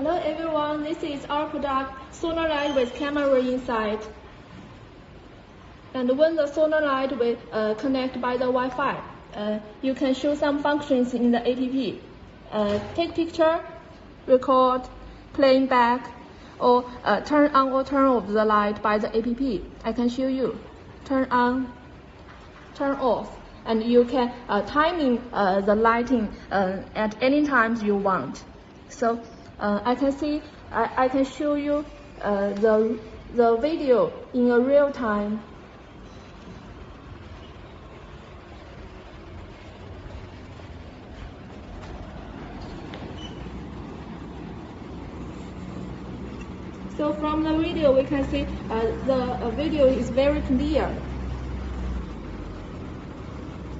Hello everyone, this is our product, solar light with camera inside. And when the solar light will connect by the Wi-Fi, you can show some functions in the app. Take picture, record, playing back, or turn on or turn off the light by the app. I can show you. Turn on, turn off, and you can timing the lighting at any time you want. So I can show you the video in a real time. So from the video we can see the video is very clear.